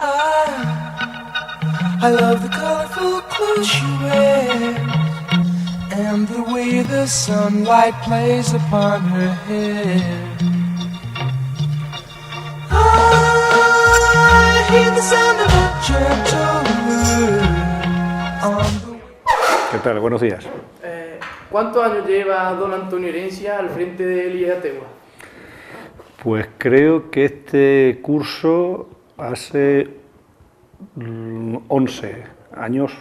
I love the colorful clothes she wears and the way the sunlight plays upon her hair. I hear the sound of a gentle word on the... ¿Qué tal? Buenos días. ¿Cuántos años lleva don Antonio Herencia al frente del IES Ategua? Pues creo que este curso hace 11 años,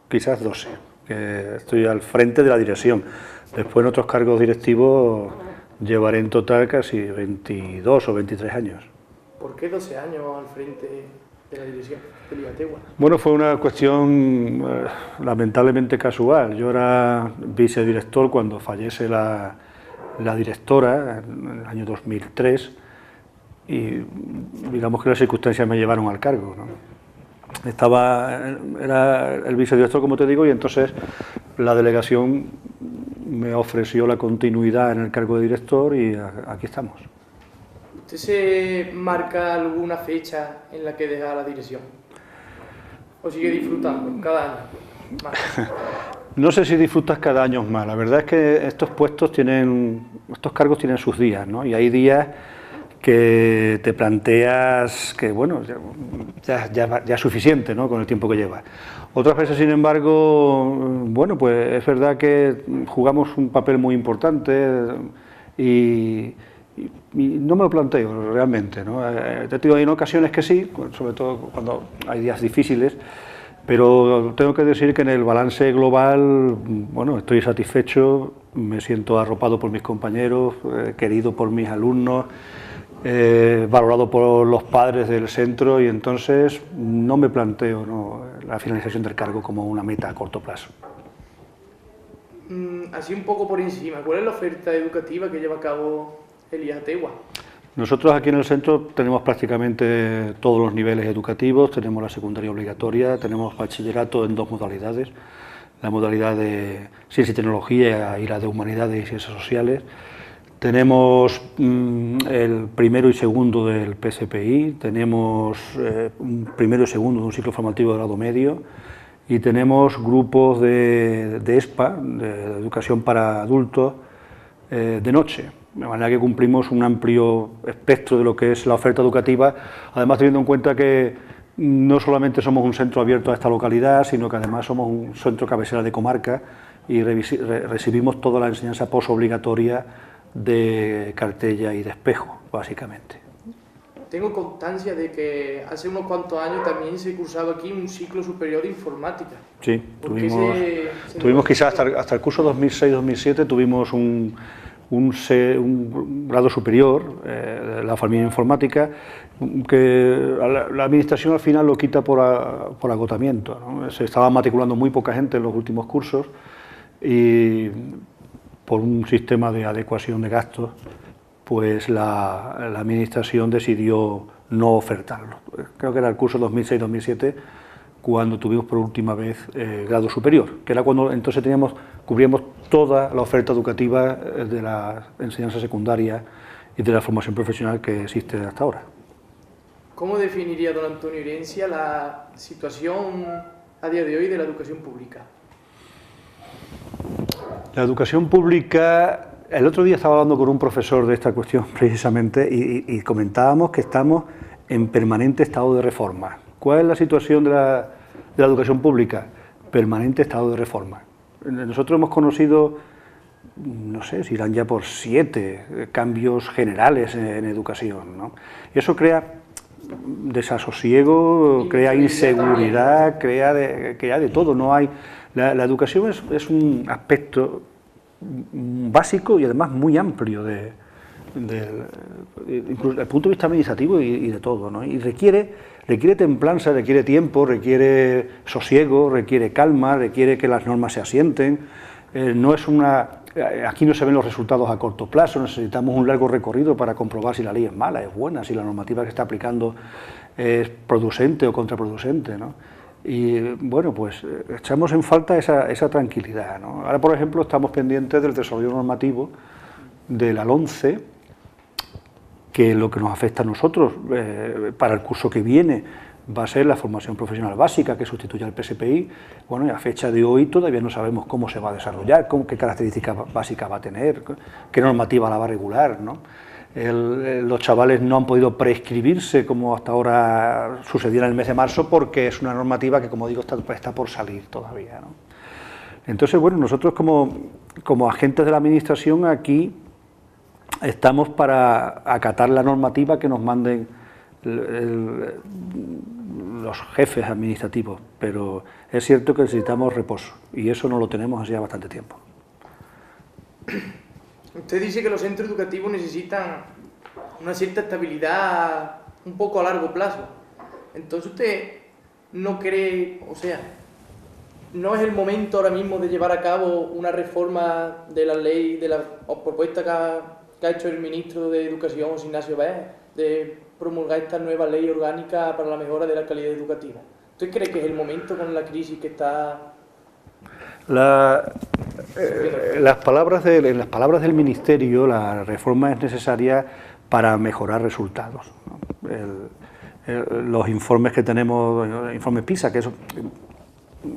quizás 12, que estoy al frente de la dirección. Después en otros cargos directivos llevaré en total casi 22 o 23 años. ¿Por qué 12 años al frente de la dirección del IES Ategua? Bueno, fue una cuestión lamentablemente casual. Yo era vicedirector cuando fallece la directora en el año 2003 y digamos que las circunstancias me llevaron al cargo, ¿no? Era el vicedirector, como te digo, y entonces la delegación me ofreció la continuidad en el cargo de director y aquí estamos. ¿Usted se marca alguna fecha en la que deja la dirección? ¿O sigue disfrutando cada año más? No sé si disfrutas cada año más. La verdad es que estos cargos tienen sus días, ¿no? Y hay días que te planteas que, bueno, ya es suficiente, ¿no?, con el tiempo que llevas. Otras veces, sin embargo, bueno, pues es verdad que jugamos un papel muy importante y no me lo planteo realmente, ¿no? Te digo, hay ocasiones que sí, sobre todo cuando hay días difíciles, pero tengo que decir que en el balance global, bueno, estoy satisfecho, me siento arropado por mis compañeros, querido por mis alumnos, valorado por los padres del centro, y entonces no me planteo la finalización del cargo como una meta a corto plazo. Así un poco por encima, ¿cuál es la oferta educativa que lleva a cabo el IES Ategua? Nosotros aquí en el centro tenemos prácticamente todos los niveles educativos, tenemos la secundaria obligatoria, tenemos bachillerato en dos modalidades, la modalidad de Ciencia y Tecnología y la de Humanidades y Ciencias Sociales. Tenemos el primero y segundo del PSPI, tenemos un primero y segundo de un ciclo formativo de grado medio y tenemos grupos de ESPA, de educación para adultos, de noche. De manera que cumplimos un amplio espectro de lo que es la oferta educativa, además teniendo en cuenta que no solamente somos un centro abierto a esta localidad, sino que además somos un centro cabecera de comarca y recibimos toda la enseñanza posobligatoria de Cartella y de Espejo, básicamente. Tengo constancia de que hace unos cuantos años también se cursaba aquí un ciclo superior de informática. Sí, tuvimos quizás hasta el curso 2006-2007 tuvimos un grado superior, la familia informática, que la administración al final lo quita por agotamiento, ¿no? Se estaba matriculando muy poca gente en los últimos cursos y por un sistema de adecuación de gastos, pues la administración decidió no ofertarlo. Creo que era el curso 2006-2007 cuando tuvimos por última vez grado superior, que era cuando entonces cubríamos toda la oferta educativa de la enseñanza secundaria y de la formación profesional que existe hasta ahora. ¿Cómo definiría don Antonio Herencia la situación a día de hoy de la educación pública? La educación pública, el otro día estaba hablando con un profesor de esta cuestión precisamente y comentábamos que estamos en permanente estado de reforma. ¿Cuál es la situación de la educación pública? Permanente estado de reforma. Nosotros hemos conocido, no sé, si irán ya por 7 cambios generales en educación, ¿no? Y eso crea desasosiego, crea inseguridad, crea de todo. No hay, la educación es un aspecto básico y además muy amplio incluso desde el punto de vista administrativo y de todo, ¿no? Y requiere templanza, requiere tiempo, requiere sosiego, requiere calma, requiere que las normas se asienten. Aquí no se ven los resultados a corto plazo, necesitamos un largo recorrido para comprobar si la ley es mala, es buena, si la normativa que está aplicando es producente o contraproducente, ¿no? Y bueno, pues echamos en falta esa tranquilidad, ¿no? Ahora, por ejemplo, estamos pendientes del desarrollo normativo de la LOMCE, que es lo que nos afecta a nosotros para el curso que viene, va a ser la formación profesional básica que sustituye al PSPI. Bueno, y a fecha de hoy todavía no sabemos cómo se va a desarrollar, qué características básicas va a tener, qué normativa la va a regular, ¿no? Los chavales no han podido prescribirse como hasta ahora sucedía en el mes de marzo, porque es una normativa que, como digo, está por salir todavía, ¿no? Entonces, bueno, nosotros como agentes de la administración aquí estamos para acatar la normativa que nos manden los jefes administrativos, pero es cierto que necesitamos reposo y eso no lo tenemos hace ya bastante tiempo. Usted dice que los centros educativos necesitan una cierta estabilidad un poco a largo plazo. Entonces usted no cree, o sea, no es el momento ahora mismo de llevar a cabo una reforma de la ley, de la propuesta que ha hecho el ministro de Educación, Ignacio Báez, de promulgar esta nueva ley orgánica para la mejora de la calidad educativa. ¿Usted cree que es el momento con la crisis que está...? En las palabras del Ministerio, la reforma es necesaria para mejorar resultados, ¿no? Los informes que tenemos, el informe PISA, que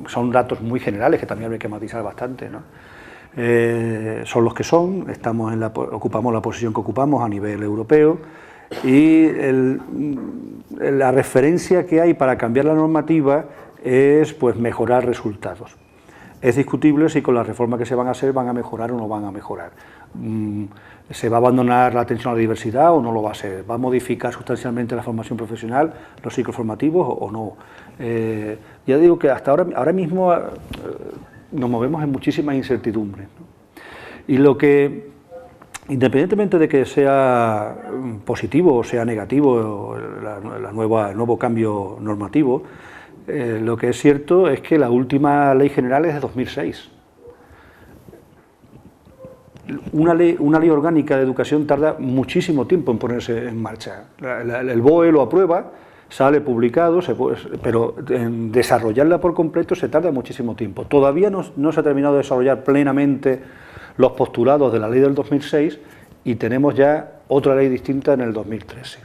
son datos muy generales que también hay que matizar bastante, ¿no? Son los que son, ocupamos la posición que ocupamos a nivel europeo, y la referencia que hay para cambiar la normativa es, pues, mejorar resultados. Es discutible si con las reformas que se van a hacer van a mejorar o no van a mejorar. ¿Se va a abandonar la atención a la diversidad o no lo va a hacer? ¿Va a modificar sustancialmente la formación profesional, los ciclos formativos o no? Ya digo que hasta ahora mismo nos movemos en muchísimas incertidumbres, ¿no? Y lo que, independientemente de que sea positivo o sea negativo el nuevo cambio normativo, lo que es cierto es que la última ley general es de 2006. Una ley orgánica de educación tarda muchísimo tiempo en ponerse en marcha. El BOE lo aprueba, sale publicado, pero en desarrollarla por completo se tarda muchísimo tiempo. Todavía no se ha terminado de desarrollar plenamente los postulados de la ley del 2006 y tenemos ya otra ley distinta en el 2013.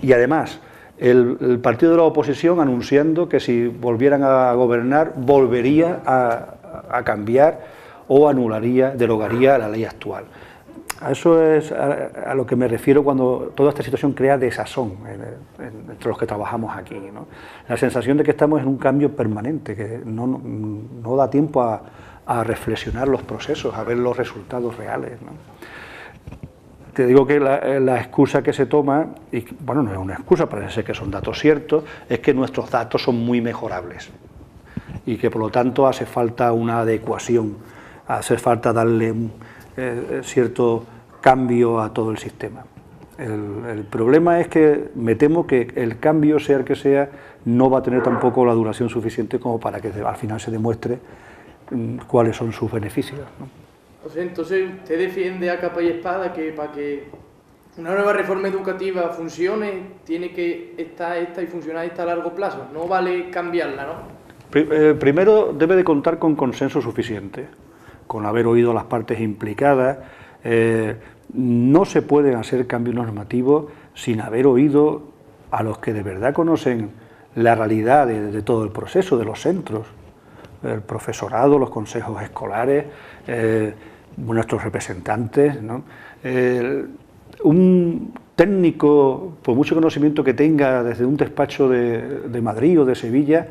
Y además, el partido de la oposición anunciando que si volvieran a gobernar volvería a cambiar o derogaría la ley actual. A eso es a lo que me refiero cuando toda esta situación crea desazón entre los que trabajamos aquí, ¿no? La sensación de que estamos en un cambio permanente, que no da tiempo a reflexionar los procesos, a ver los resultados reales, ¿no? Te digo que la excusa que se toma, y bueno, no es una excusa, parece ser que son datos ciertos, es que nuestros datos son muy mejorables y que por lo tanto hace falta una adecuación, hace falta darle cierto cambio a todo el sistema. El problema es que me temo que el cambio, sea el que sea, no va a tener tampoco la duración suficiente como para que al final se demuestre cuáles son sus beneficios, ¿no? O sea, entonces usted defiende a capa y espada que para que una nueva reforma educativa funcione tiene que estar esta y funcionar esta a largo plazo, no vale cambiarla, ¿no? Primero debe de contar con consenso suficiente, con haber oído a las partes implicadas. No se pueden hacer cambios normativos sin haber oído a los que de verdad conocen la realidad de todo el proceso, de los centros, el profesorado, los consejos escolares, nuestros representantes, ¿no? Un técnico, por mucho conocimiento que tenga desde un despacho de Madrid o de Sevilla,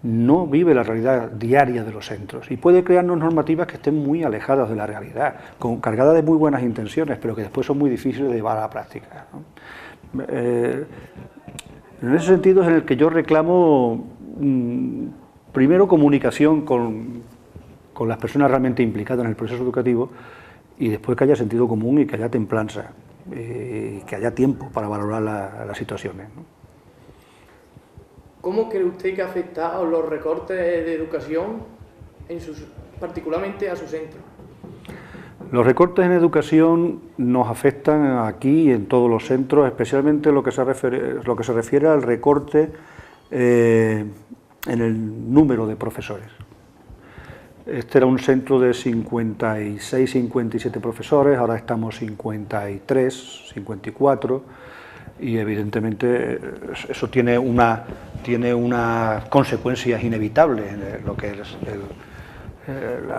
no vive la realidad diaria de los centros y puede crearnos normativas que estén muy alejadas de la realidad, cargadas de muy buenas intenciones, pero que después son muy difíciles de llevar a la práctica, ¿no? En ese sentido es en el que yo reclamo, primero, comunicación con las personas realmente implicadas en el proceso educativo y después que haya sentido común y que haya templanza, y que haya tiempo para valorar las situaciones, ¿no? ¿Cómo cree usted que ha afectado los recortes de educación, particularmente a su centro? Los recortes en educación nos afectan aquí en todos los centros, especialmente lo que se refiere al recorte en el número de profesores. Este era un centro de 56, 57 profesores, ahora estamos 53, 54, y evidentemente eso tiene tiene unas consecuencias inevitables en lo que es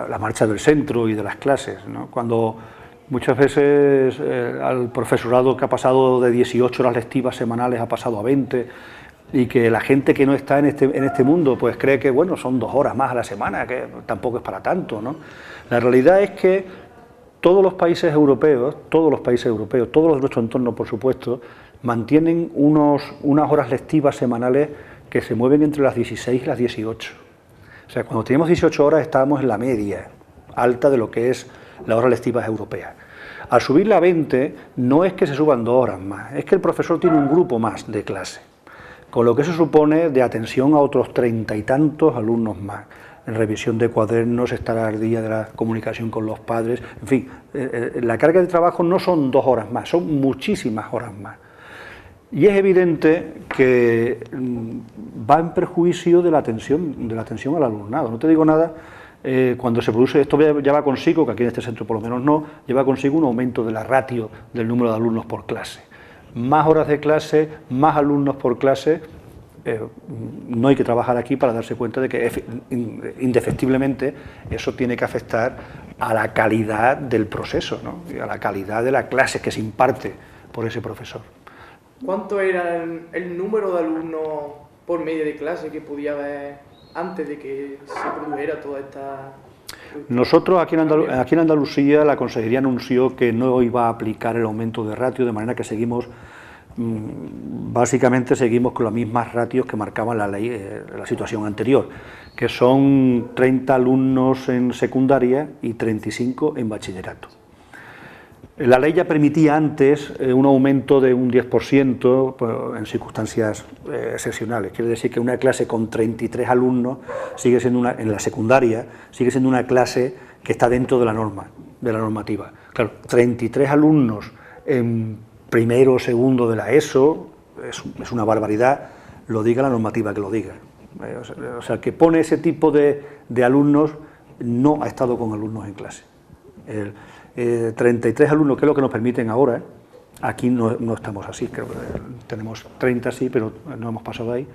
la marcha del centro y de las clases, ¿no? Cuando muchas veces al profesorado que ha pasado de 18 horas lectivas semanales ha pasado a 20, y que la gente que no está en este mundo pues cree que bueno, son 2 horas más a la semana, que tampoco es para tanto, ¿no? La realidad es que todos los países europeos, todos los de nuestro entorno por supuesto, mantienen unas horas lectivas semanales que se mueven entre las 16 y las 18. O sea, cuando teníamos 18 horas estábamos en la media alta de lo que es las horas lectivas europeas. Al subirla a 20 no es que se suban 2 horas más, es que el profesor tiene un grupo más de clase, con lo que eso supone de atención a otros 30 y tantos alumnos más, en revisión de cuadernos, estar al día de la comunicación con los padres, en fin, la carga de trabajo no son 2 horas más, son muchísimas horas más. Y es evidente que va en perjuicio de la atención al alumnado. No te digo nada, cuando se produce, esto lleva consigo, que aquí en este centro por lo menos no, lleva consigo un aumento de la ratio del número de alumnos por clase. Más horas de clase, más alumnos por clase, no hay que trabajar aquí para darse cuenta de que indefectiblemente eso tiene que afectar a la calidad del proceso, ¿no? Y a la calidad de la clase que se imparte por ese profesor. ¿Cuánto era el número de alumnos por media de clase que podía haber antes de que se produjera toda esta... Nosotros aquí en Andalucía la Consejería anunció que no iba a aplicar el aumento de ratio, de manera que básicamente seguimos con las mismas ratios que marcaba la ley, la situación anterior, que son 30 alumnos en secundaria y 35 en bachillerato. La ley ya permitía antes un aumento de un 10% pues, en circunstancias excepcionales. Quiere decir que una clase con 33 alumnos sigue siendo en la secundaria sigue siendo una clase que está dentro de la normativa. Claro, 33 alumnos en primero o segundo de la ESO es una barbaridad, lo diga la normativa que lo diga. O sea, que pone ese tipo de alumnos no ha estado con alumnos en clase. 33 alumnos, que es lo que nos permiten ahora, aquí no estamos así, creo que tenemos 30 sí, pero no hemos pasado ahí.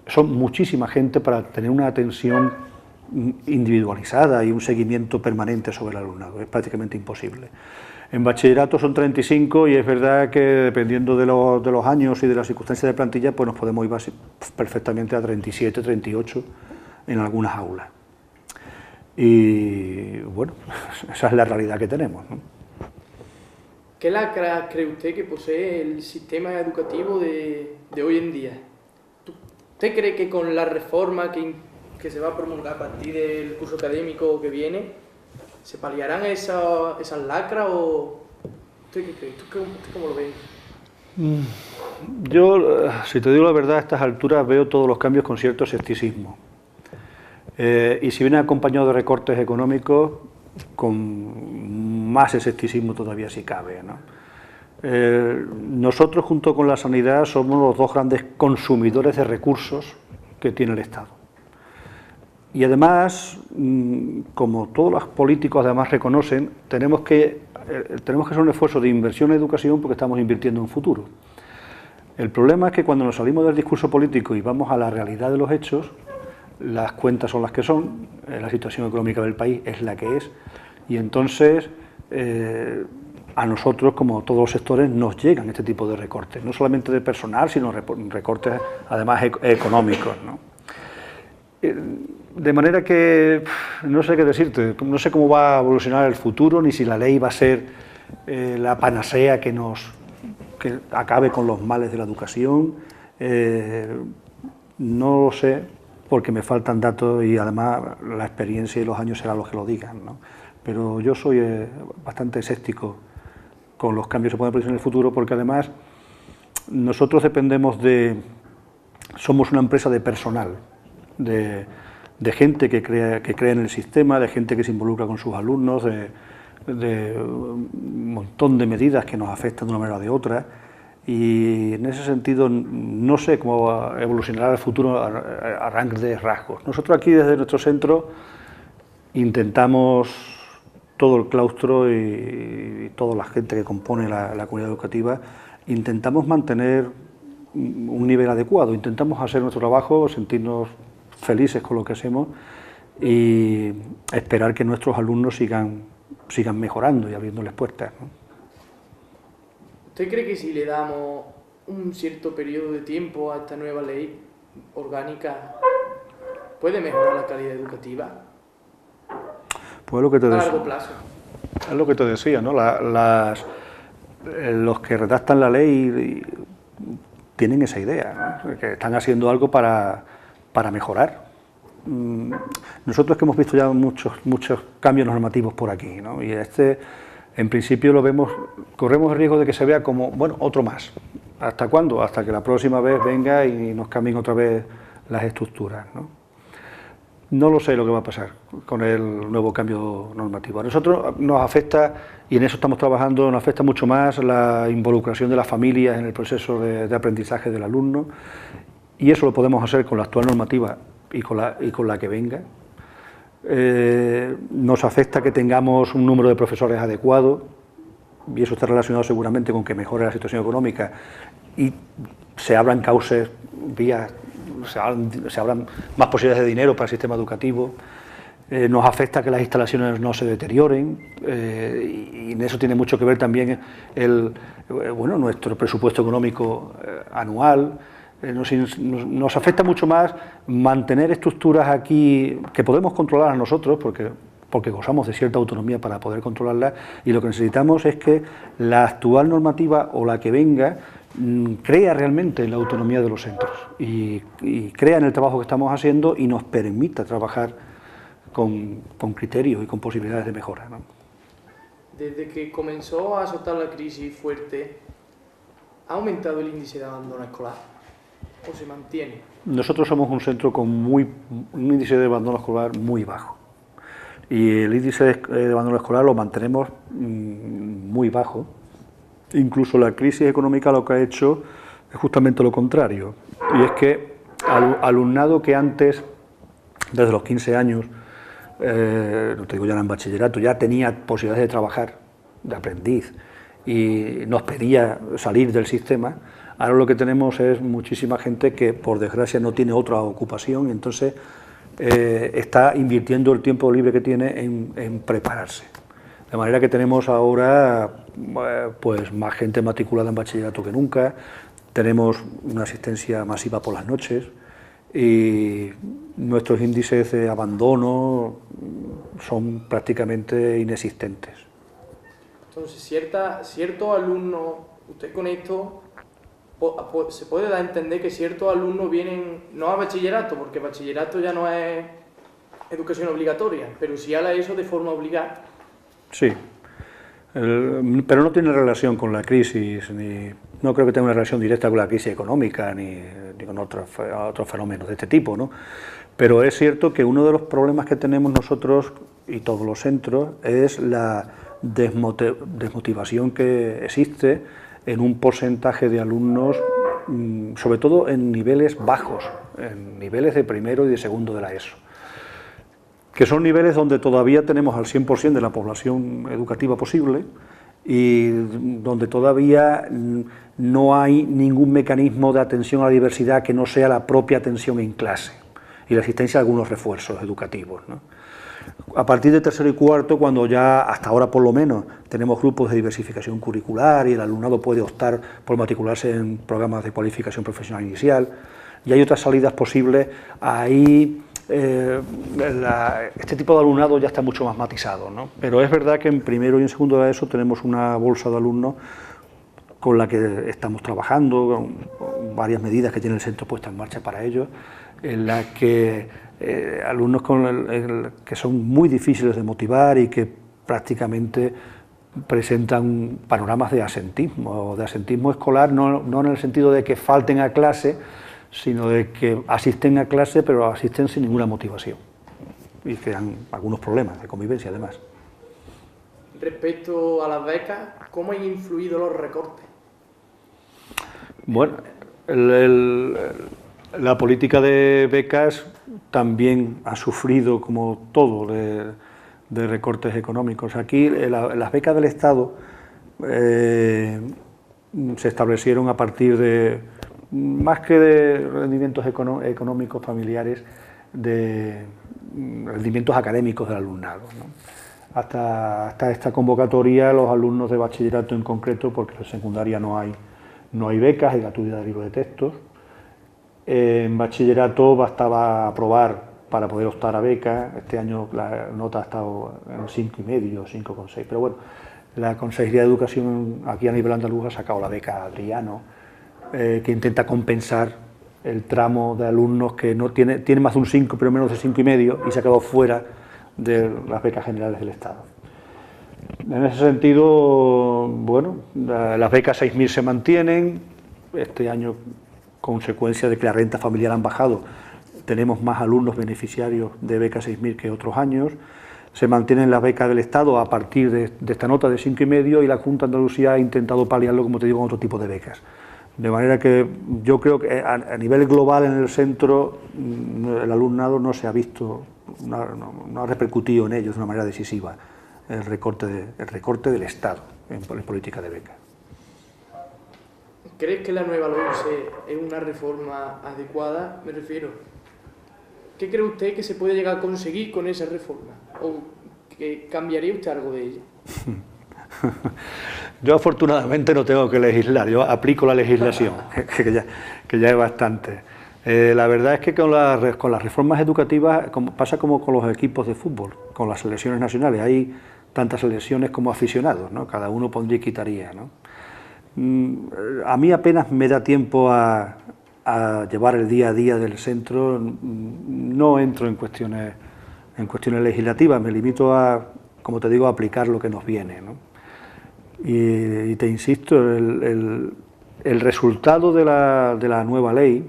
Son muchísima gente para tener una atención individualizada y un seguimiento permanente sobre el alumnado, es prácticamente imposible. En bachillerato son 35 y es verdad que dependiendo de los años y de las circunstancias de plantilla, pues nos podemos ir perfectamente a 37, 38 en algunas aulas. Y bueno, esa es la realidad que tenemos, ¿no? ¿Qué lacra cree usted que posee el sistema educativo de hoy en día? ¿Usted cree que con la reforma que se va a promulgar a partir del curso académico que viene, se paliarán esas lacras o usted qué cree? ¿Usted cómo lo ve? Yo, si te digo la verdad, a estas alturas veo todos los cambios con cierto escepticismo. Y si viene acompañado de recortes económicos, con más escepticismo todavía si cabe, ¿no? Nosotros, junto con la sanidad, somos los 2 grandes consumidores de recursos que tiene el Estado. Y además, como todos los políticos además reconocen, tenemos que hacer un esfuerzo de inversión en educación porque estamos invirtiendo en futuro. El problema es que cuando nos salimos del discurso político y vamos a la realidad de los hechos, las cuentas son las que son, la situación económica del país es la que es, y entonces a nosotros, como todos los sectores, nos llegan este tipo de recortes, no solamente de personal, sino recortes además económicos, ¿no? De manera que no sé qué decirte, no sé cómo va a evolucionar el futuro, ni si la ley va a ser la panacea que acabe con los males de la educación, no lo sé, porque me faltan datos y además la experiencia y los años serán los que lo digan, ¿no? Pero yo soy bastante escéptico con los cambios que se pueden producir en el futuro, porque además nosotros somos una empresa de personal, de gente que cree en el sistema, de gente que se involucra con sus alumnos, de un montón de medidas que nos afectan de una manera o de otra. Y en ese sentido no sé cómo evolucionará el futuro a grandes rasgos. Nosotros aquí desde nuestro centro intentamos, todo el claustro y toda la gente que compone la comunidad educativa, intentamos mantener un nivel adecuado. Intentamos hacer nuestro trabajo, sentirnos felices con lo que hacemos y esperar que nuestros alumnos sigan mejorando y abriéndoles puertas, ¿no? ¿Usted cree que si le damos un cierto periodo de tiempo a esta nueva ley orgánica puede mejorar la calidad educativa Pues lo que te a decía, largo plazo? es lo que te decía, ¿no? Los que redactan la ley tienen esa idea, ¿no? Que están haciendo algo para mejorar. Nosotros que hemos visto ya muchos cambios normativos por aquí, ¿no? Y en principio lo vemos, corremos el riesgo de que se vea como, bueno, otro más. ¿Hasta cuándo? Hasta que la próxima vez venga y nos cambien otra vez las estructuras, ¿no? No lo sé lo que va a pasar con el nuevo cambio normativo. A nosotros nos afecta, y en eso estamos trabajando, nos afecta mucho más la involucración de las familias en el proceso de aprendizaje del alumno, y eso lo podemos hacer con la actual normativa y con la que venga. Nos afecta que tengamos un número de profesores adecuado, y eso está relacionado seguramente con que mejore la situación económica y se abran cauces, vías, se abran más posibilidades de dinero para el sistema educativo. Nos afecta que las instalaciones no se deterioren, y en eso tiene mucho que ver también nuestro presupuesto económico anual. Nos afecta mucho más mantener estructuras aquí que podemos controlar nosotros, porque gozamos de cierta autonomía para poder controlarlas, y lo que necesitamos es que la actual normativa o la que venga crea realmente en la autonomía de los centros y crea en el trabajo que estamos haciendo y nos permita trabajar con criterio y con posibilidades de mejora, ¿no? Desde que comenzó a azotar la crisis fuerte, ¿ha aumentado el índice de abandono escolar o se mantiene? Nosotros somos un centro con un índice de abandono escolar muy bajo, y el índice de abandono escolar lo mantenemos muy bajo. Incluso la crisis económica lo que ha hecho es justamente lo contrario, y es que alumnado que antes, desde los 15 años, no te digo ya en bachillerato, ya tenía posibilidades de trabajar, de aprendiz, y nos pedía salir del sistema, ahora lo que tenemos es muchísima gente que por desgracia no tiene otra ocupación, y entonces está invirtiendo el tiempo libre que tiene en prepararse. De manera que tenemos ahora pues más gente matriculada en bachillerato que nunca, tenemos una asistencia masiva por las noches y nuestros índices de abandono son prácticamente inexistentes. Entonces, cierto alumno, usted con esto se puede dar a entender que ciertos alumnos vienen no a bachillerato, porque bachillerato ya no es educación obligatoria, pero sí a la ESO de forma obligada. Sí, pero no tiene relación con la crisis, no creo que tenga una relación directa con la crisis económica ni con otros fenómenos de este tipo, ¿no? Pero es cierto que uno de los problemas que tenemos nosotros y todos los centros es la desmotivación que existe en un porcentaje de alumnos, sobre todo en niveles bajos, en niveles de primero y de segundo de la ESO, que son niveles donde todavía tenemos al 100% de la población educativa posible y donde todavía no hay ningún mecanismo de atención a la diversidad que no sea la propia atención en clase y la existencia de algunos refuerzos educativos, ¿no? A partir de tercero y cuarto, cuando ya hasta ahora por lo menos tenemos grupos de diversificación curricular y el alumnado puede optar por matricularse en programas de cualificación profesional inicial y hay otras salidas posibles, ahí este tipo de alumnado ya está mucho más matizado, ¿no? Pero es verdad que en primero y en segundo de ESO tenemos una bolsa de alumnos con la que estamos trabajando, con varias medidas que tiene el centro puestas en marcha para ello, en la que alumnos que son muy difíciles de motivar y que prácticamente presentan panoramas de asentismo escolar, no en el sentido de que falten a clase, sino de que asisten a clase pero asisten sin ninguna motivación y crean algunos problemas de convivencia además. Respecto a las becas, ¿cómo han influido los recortes? Bueno, la política de becas también ha sufrido, como todo, de recortes económicos. Aquí las becas del Estado se establecieron a partir de más que de rendimientos económicos familiares, de rendimientos académicos del alumnado, ¿no? Hasta esta convocatoria, los alumnos de bachillerato en concreto, porque en secundaria no hay becas, hay gratuidad de libros de textos. En bachillerato bastaba aprobar para poder optar a becas. Este año la nota ha estado en 5,5, 5,6, pero bueno, la Consejería de Educación aquí a nivel andaluz ha sacado la beca Adriano, que intenta compensar el tramo de alumnos que no tiene más de un 5, pero menos de 5,5, y se ha quedado fuera de las becas generales del Estado. En ese sentido, bueno, las becas 6.000 se mantienen. Este año, consecuencia de que la renta familiar han bajado, tenemos más alumnos beneficiarios de becas 6.000 que otros años. Se mantienen las becas del Estado a partir de esta nota de 5,5, y la Junta de Andalucía ha intentado paliarlo, como te digo, con otro tipo de becas. De manera que yo creo que a nivel global en el centro el alumnado no se ha visto, no ha repercutido en ellos de una manera decisiva el recorte del Estado en política de becas. ¿Crees que la nueva LOMCE es una reforma adecuada? Me refiero, ¿qué cree usted que se puede llegar a conseguir con esa reforma? ¿O que cambiaría usted algo de ella? Yo afortunadamente no tengo que legislar, yo aplico la legislación, que ya es bastante. La verdad es que con las reformas educativas pasa como con los equipos de fútbol, con las selecciones nacionales. Hay tantas selecciones como aficionados, ¿no? Cada uno pondría y quitaría, ¿no? A mí apenas me da tiempo a llevar el día a día del centro. No entro en cuestiones legislativas, me limito a, como te digo, a aplicar lo que nos viene, ¿no? Y te insisto, el resultado de la nueva ley,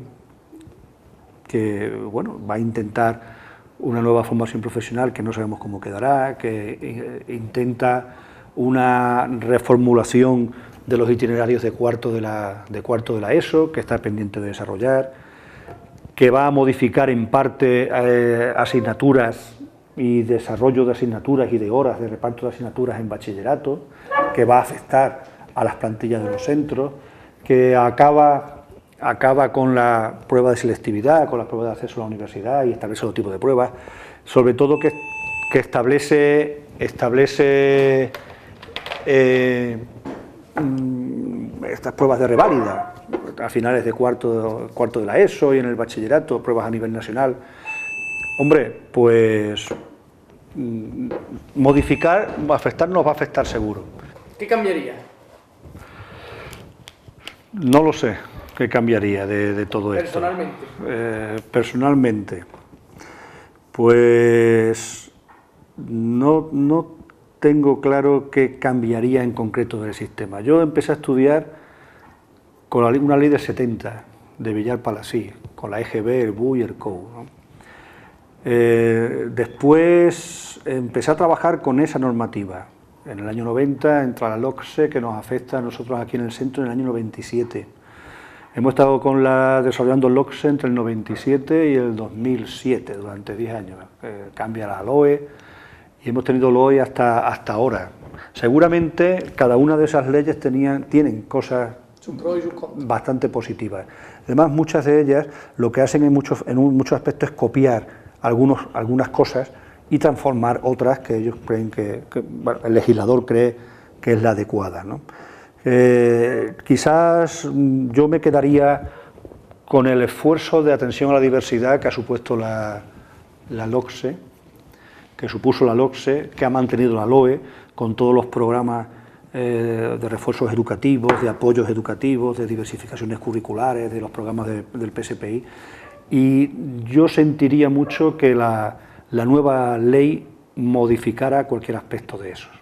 que bueno, va a intentar una nueva formación profesional que no sabemos cómo quedará, que intenta una reformulación de los itinerarios de cuarto de la ESO, que está pendiente de desarrollar, que va a modificar en parte asignaturas y desarrollo de asignaturas y de horas de reparto de asignaturas en bachillerato, que va a afectar a las plantillas de los centros, que acaba con la prueba de selectividad, con la prueba de acceso a la universidad, y establece otro tipo de pruebas, sobre todo que establece estas pruebas de reválida a finales de cuarto de la ESO y en el bachillerato, pruebas a nivel nacional. Hombre, pues modificar, nos va a afectar seguro. ¿Qué cambiaría? No lo sé qué cambiaría de todo esto. Personalmente, pues no tengo claro qué cambiaría en concreto del sistema. Yo empecé a estudiar con una ley del 70 de Villar Palasí, con la EGB, el BU y el COU, ¿no? Después empecé a trabajar con esa normativa. En el año 90 entra la LOCSE, que nos afecta a nosotros aquí en el centro en el año 97. Hemos estado desarrollando LOCSE entre el 97 y el 2007, durante 10 años. Cambia la LOE y hemos tenido LOE hasta ahora. Seguramente cada una de esas leyes tienen cosas bastante positivas. Además, muchas de ellas lo que hacen en muchos aspectos es copiar algunas cosas y transformar otras que ellos creen bueno, el legislador cree que es la adecuada, ¿no? Quizás yo me quedaría con el esfuerzo de atención a la diversidad que ha supuesto la LOCSE, que supuso la LOCSE, que ha mantenido la LOE con todos los programas de refuerzos educativos, de apoyos educativos, de diversificaciones curriculares, de los programas del PSPI, y yo sentiría mucho que la nueva ley modificara cualquier aspecto de esos.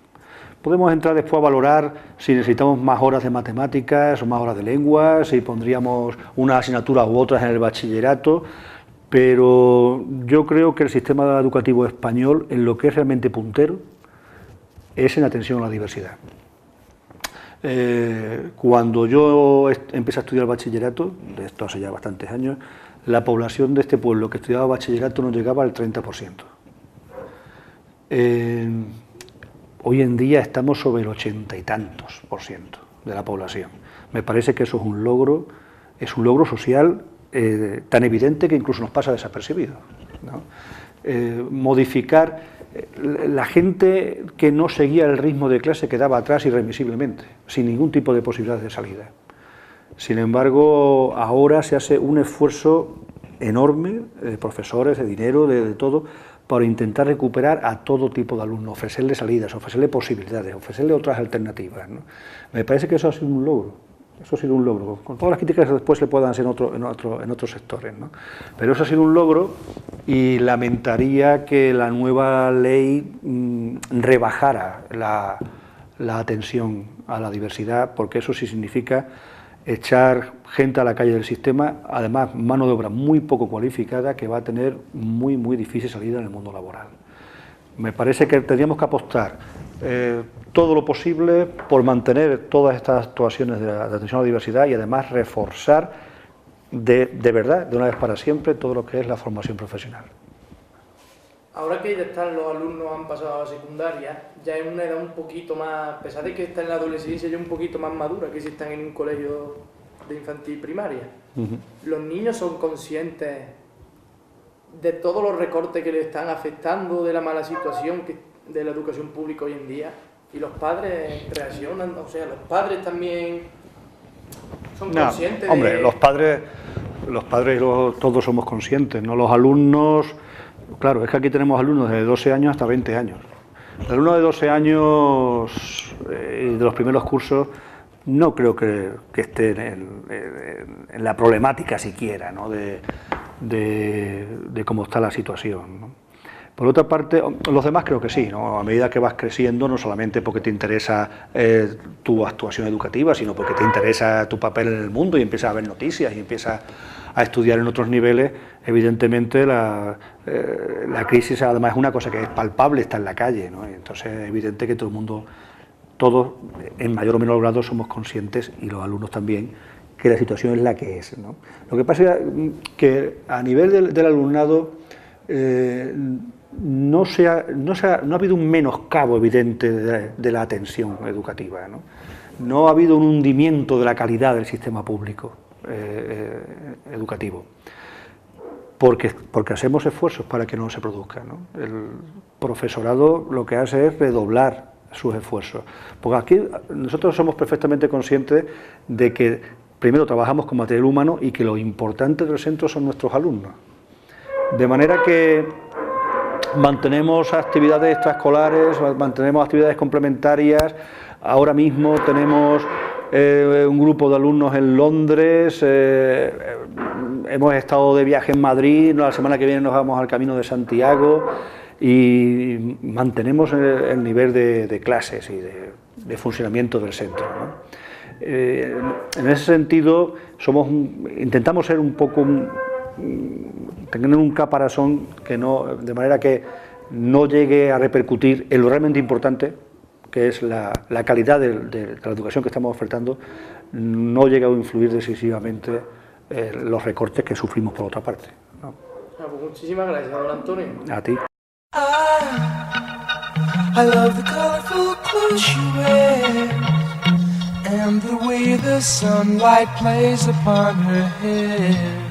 Podemos entrar después a valorar si necesitamos más horas de matemáticas o más horas de lengua, si pondríamos unas asignaturas u otras en el bachillerato, pero yo creo que el sistema educativo español, en lo que es realmente puntero, es en atención a la diversidad. Cuando yo empecé a estudiar bachillerato, de esto hace ya bastantes años, la población de este pueblo que estudiaba bachillerato no llegaba al 30%. Hoy en día estamos sobre el 80 y tantos % de la población. Me parece que eso es un logro es un logro social tan evidente que incluso nos pasa desapercibido, ¿no? Modificar la gente que no seguía el ritmo de clase quedaba atrás irremisiblemente, sin ningún tipo de posibilidad de salida. Sin embargo, ahora se hace un esfuerzo enorme de profesores, de dinero, de todo, para intentar recuperar a todo tipo de alumnos, ofrecerle salidas, ofrecerle posibilidades, ofrecerle otras alternativas, ¿no? Me parece que eso ha sido un logro, eso ha sido un logro, con todas las críticas que después se puedan hacer en otros sectores, ¿no? Pero eso ha sido un logro y lamentaría que la nueva ley rebajara la atención a la diversidad, porque eso sí significa echar gente a la calle del sistema, además mano de obra muy poco cualificada que va a tener muy difícil salida en el mundo laboral. Me parece que tendríamos que apostar todo lo posible por mantener todas estas actuaciones de atención a la diversidad y además reforzar de verdad, de una vez para siempre, todo lo que es la formación profesional. Ahora que ya están los alumnos, han pasado a la secundaria, ya en una edad un poquito más, a pesar de que están en la adolescencia, ya un poquito más madura que si están en un colegio de infantil primaria. Los niños son conscientes de todos los recortes que les están afectando, de la mala situación de la educación pública hoy en día, y los padres reaccionan, o sea, los padres también son conscientes. Hombre, los padres todos somos conscientes, ¿no? Los alumnos, claro, es que aquí tenemos alumnos de 12 años hasta 20 años. El alumno de 12 años de los primeros cursos no creo que esté en la problemática siquiera, ¿no? de cómo está la situación, ¿no? Por otra parte, los demás creo que sí, ¿no? A medida que vas creciendo, no solamente porque te interesa tu actuación educativa, sino porque te interesa tu papel en el mundo y empiezas a ver noticias y empiezas a estudiar en otros niveles, evidentemente la crisis además es una cosa que es palpable, está en la calle, ¿no? Y entonces es evidente que todo el mundo, todos en mayor o menor grado somos conscientes, y los alumnos también, que la situación es la que es, ¿no? Lo que pasa es que a nivel del alumnado no ha habido un menoscabo evidente de la atención educativa, ¿no? No ha habido un hundimiento de la calidad del sistema público educativo, porque hacemos esfuerzos para que no se produzca, ¿no? El profesorado lo que hace es redoblar sus esfuerzos, porque aquí nosotros somos perfectamente conscientes de que primero trabajamos con material humano y que lo importante del centro son nuestros alumnos, de manera que mantenemos actividades extraescolares, mantenemos actividades complementarias. Ahora mismo tenemos un grupo de alumnos en Londres, hemos estado de viaje en Madrid, la semana que viene nos vamos al Camino de Santiago y mantenemos el nivel de clases y de funcionamiento del centro, ¿no? En ese sentido intentamos ser un poco, tener un caparazón que no, de manera que no llegue a repercutir en lo realmente importante, que es la calidad de la educación que estamos ofertando, no llega a influir decisivamente los recortes que sufrimos por otra parte, ¿no? Pues muchísimas gracias, don Antonio. A ti. I love the colorful clothes she wears and the way the sunlight plays upon her hair.